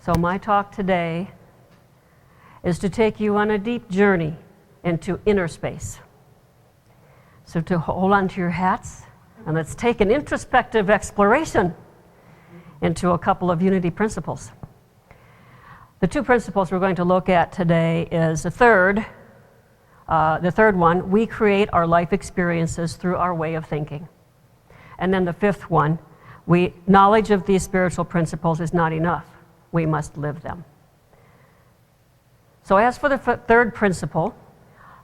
So my talk today is to take you on a deep journey into inner space. So to hold on to your hats, and let's take an introspective exploration into a couple of unity principles. The two principles we're going to look at today is the third one, we create our life experiences through our way of thinking. And then the fifth one, knowledge of these spiritual principles is not enough. We must live them. So as for the third principle,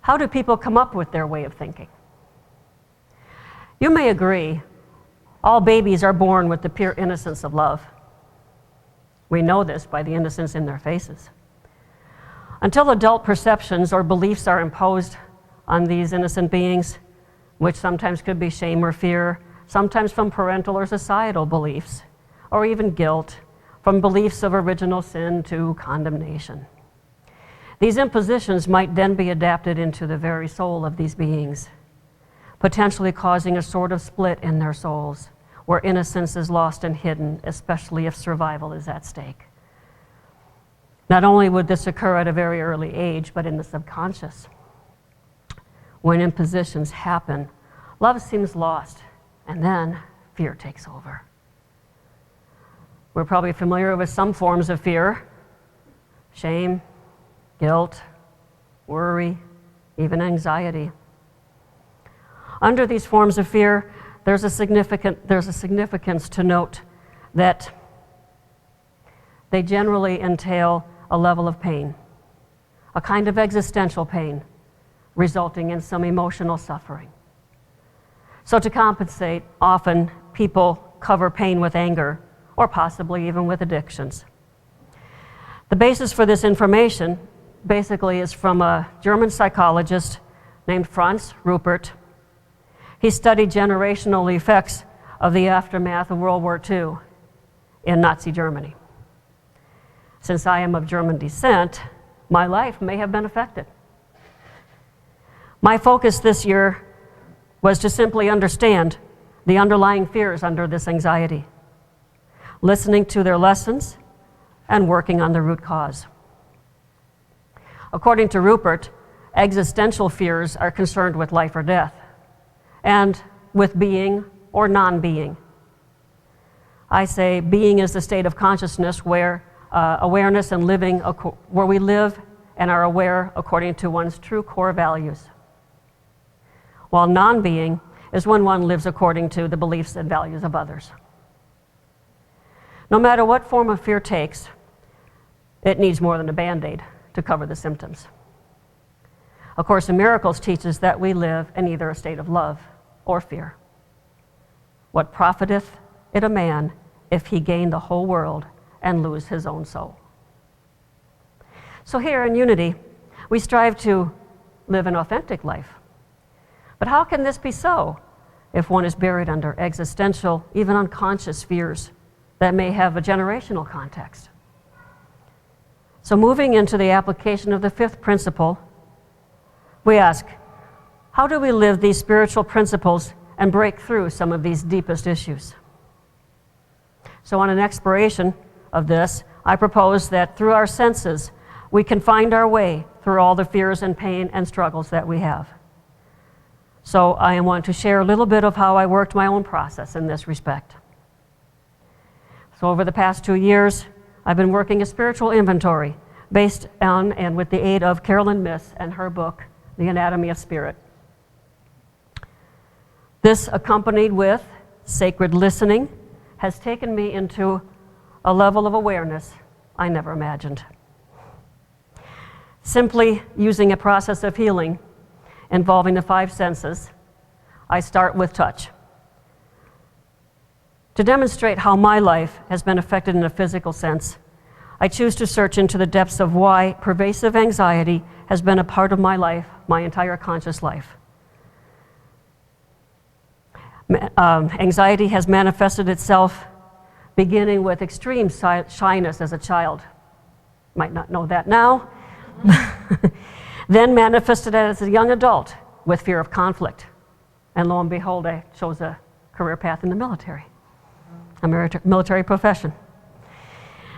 how do people come up with their way of thinking? You may agree, all babies are born with the pure innocence of love. We know this by the innocence in their faces. Until adult perceptions or beliefs are imposed on these innocent beings, which sometimes could be shame or fear, sometimes from parental or societal beliefs, or even guilt, from beliefs of original sin to condemnation. These impositions might then be adapted into the very soul of these beings, potentially causing a sort of split in their souls, where innocence is lost and hidden, especially if survival is at stake. Not only would this occur at a very early age, but in the subconscious. When impositions happen, love seems lost, and then fear takes over. We're probably familiar with some forms of fear: shame, guilt, worry, even anxiety. Under these forms of fear, there's a significance to note that they generally entail a level of pain, a kind of existential pain, resulting in some emotional suffering. So to compensate, often people cover pain with anger, or possibly even with addictions. The basis for this information basically is from a German psychologist named Franz Rupert. He studied generational effects of the aftermath of World War II in Nazi Germany. Since I am of German descent, my life may have been affected. My focus this year was to simply understand the underlying fears under this anxiety, listening to their lessons, and working on the root cause. According to Rupert, existential fears are concerned with life or death, and with being or non-being. I say being is the state of consciousness where awareness and living, where we live and are aware according to one's true core values. While non-being is when one lives according to the beliefs and values of others. No matter what form of fear takes, it needs more than a Band-Aid to cover the symptoms. A Course in Miracles teaches that we live in either a state of love or fear. What profiteth it a man if he gain the whole world and lose his own soul? So here in Unity, we strive to live an authentic life. But how can this be so if one is buried under existential, even unconscious fears that may have a generational context? So moving into the application of the fifth principle, we ask, how do we live these spiritual principles and break through some of these deepest issues? So on an exploration of this, I propose that through our senses, we can find our way through all the fears and pain and struggles that we have. So I want to share a little bit of how I worked my own process in this respect. So over the past 2 years, I've been working a spiritual inventory based on and with the aid of Carolyn Myss and her book, The Anatomy of Spirit. This, accompanied with sacred listening, has taken me into a level of awareness I never imagined. Simply using a process of healing involving the 5 senses, I start with touch. To demonstrate how my life has been affected in a physical sense, I choose to search into the depths of why pervasive anxiety has been a part of my life, my entire conscious life. Anxiety has manifested itself beginning with extreme shyness as a child. Might not know that now. Then manifested as a young adult with fear of conflict. And lo and behold, I chose a career path in the military, a military profession.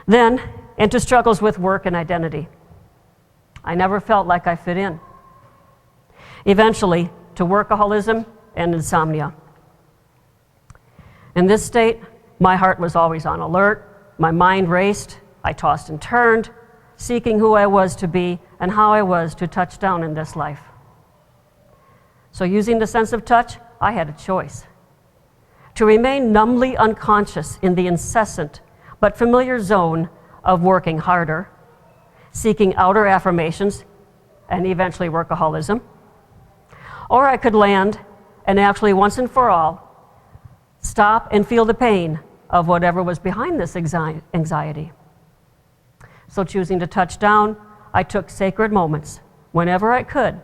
Then into struggles with work and identity. I never felt like I fit in. Eventually, to workaholism and insomnia. In this state, my heart was always on alert, my mind raced, I tossed and turned, seeking who I was to be and how I was to touch down in this life. So using the sense of touch, I had a choice. To remain numbly unconscious in the incessant but familiar zone of working harder, seeking outer affirmations, and eventually workaholism. Or I could land and actually once and for all stop and feel the pain of whatever was behind this anxiety. So choosing to touch down, I took sacred moments whenever I could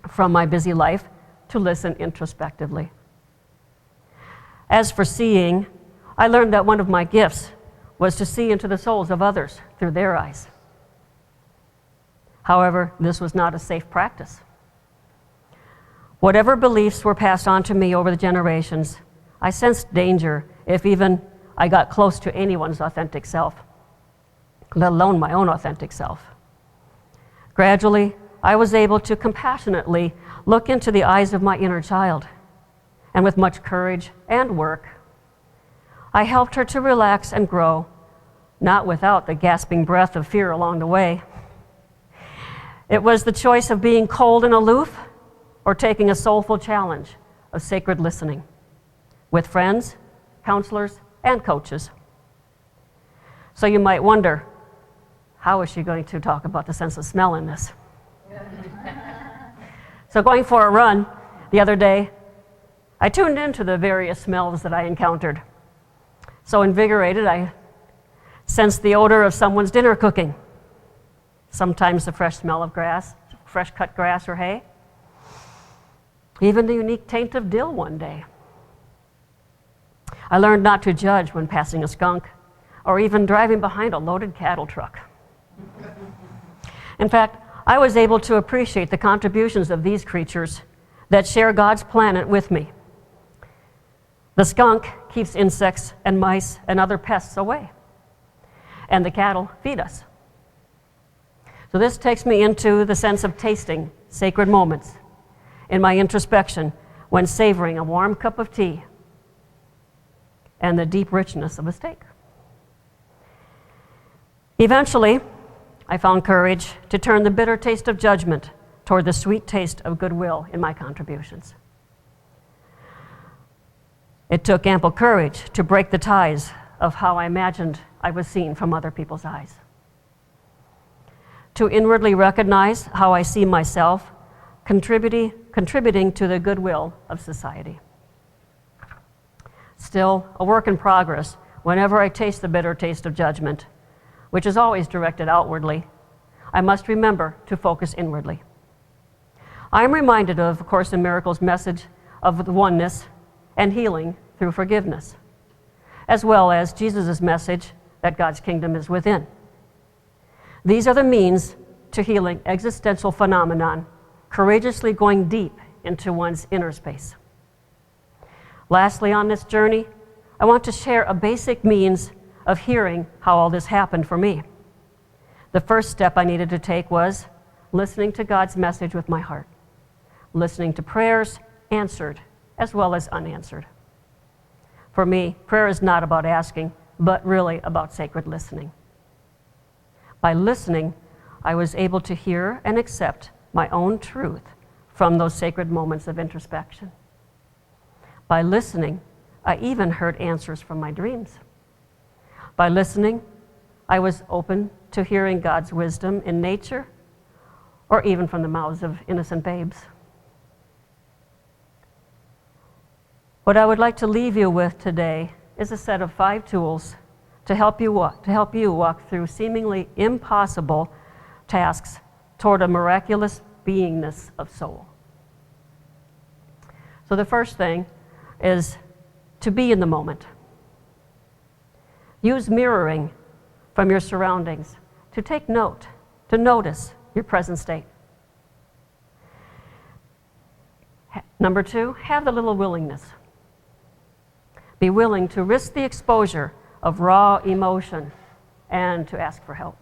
from my busy life to listen introspectively. As for seeing, I learned that one of my gifts was to see into the souls of others through their eyes. However, this was not a safe practice. Whatever beliefs were passed on to me over the generations, I sensed danger if even I got close to anyone's authentic self, let alone my own authentic self. Gradually, I was able to compassionately look into the eyes of my inner child, and with much courage and work, I helped her to relax and grow, not without the gasping breath of fear along the way. It was the choice of being cold and aloof or taking a soulful challenge of sacred listening with friends, counselors, and coaches. So you might wonder, how is she going to talk about the sense of smell in this? So going for a run the other day, I tuned into the various smells that I encountered. So invigorated, I sensed the odor of someone's dinner cooking, sometimes the fresh smell of grass, fresh cut grass or hay, even the unique taint of dill one day. I learned not to judge when passing a skunk or even driving behind a loaded cattle truck. In fact, I was able to appreciate the contributions of these creatures that share God's planet with me. The skunk keeps insects and mice and other pests away, and the cattle feed us. So this takes me into the sense of tasting sacred moments in my introspection when savoring a warm cup of tea and the deep richness of a steak. Eventually, I found courage to turn the bitter taste of judgment toward the sweet taste of goodwill in my contributions. It took ample courage to break the ties of how I imagined I was seen from other people's eyes. To inwardly recognize how I see myself contributing to the goodwill of society. Still, a work in progress whenever I taste the bitter taste of judgment, which is always directed outwardly, I must remember to focus inwardly. I am reminded of A Course in Miracles' message of the oneness and healing through forgiveness, as well as Jesus' message that God's kingdom is within. These are the means to healing existential phenomenon, courageously going deep into one's inner space. Lastly, on this journey, I want to share a basic means of hearing how all this happened for me. The first step I needed to take was listening to God's message with my heart, listening to prayers answered as well as unanswered. For me, prayer is not about asking, but really about sacred listening. By listening, I was able to hear and accept my own truth from those sacred moments of introspection. By listening, I even heard answers from my dreams. By listening, I was open to hearing God's wisdom in nature or even from the mouths of innocent babes. What I would like to leave you with today is a set of 5 tools to help you walk through seemingly impossible tasks toward a miraculous beingness of soul. So the first thing is to be in the moment. Use mirroring from your surroundings to take note, to notice your present state. Number 2, have a little willingness. Be willing to risk the exposure of raw emotion and to ask for help.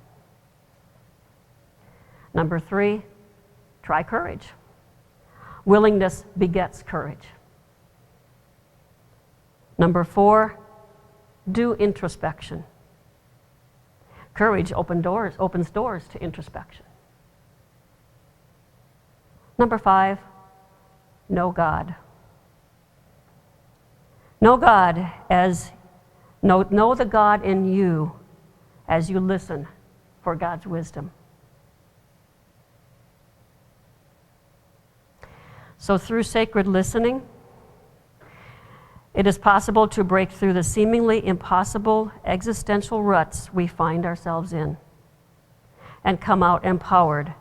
Number 3, try courage. Willingness begets courage. Number 4, do introspection. Courage opens doors to introspection. Number 5, know God. Know God as know the God in you as you listen for God's wisdom. So through sacred listening, it is possible to break through the seemingly impossible existential ruts we find ourselves in and come out empowered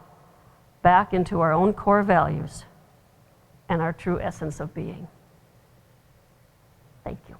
back into our own core values and our true essence of being. Thank you.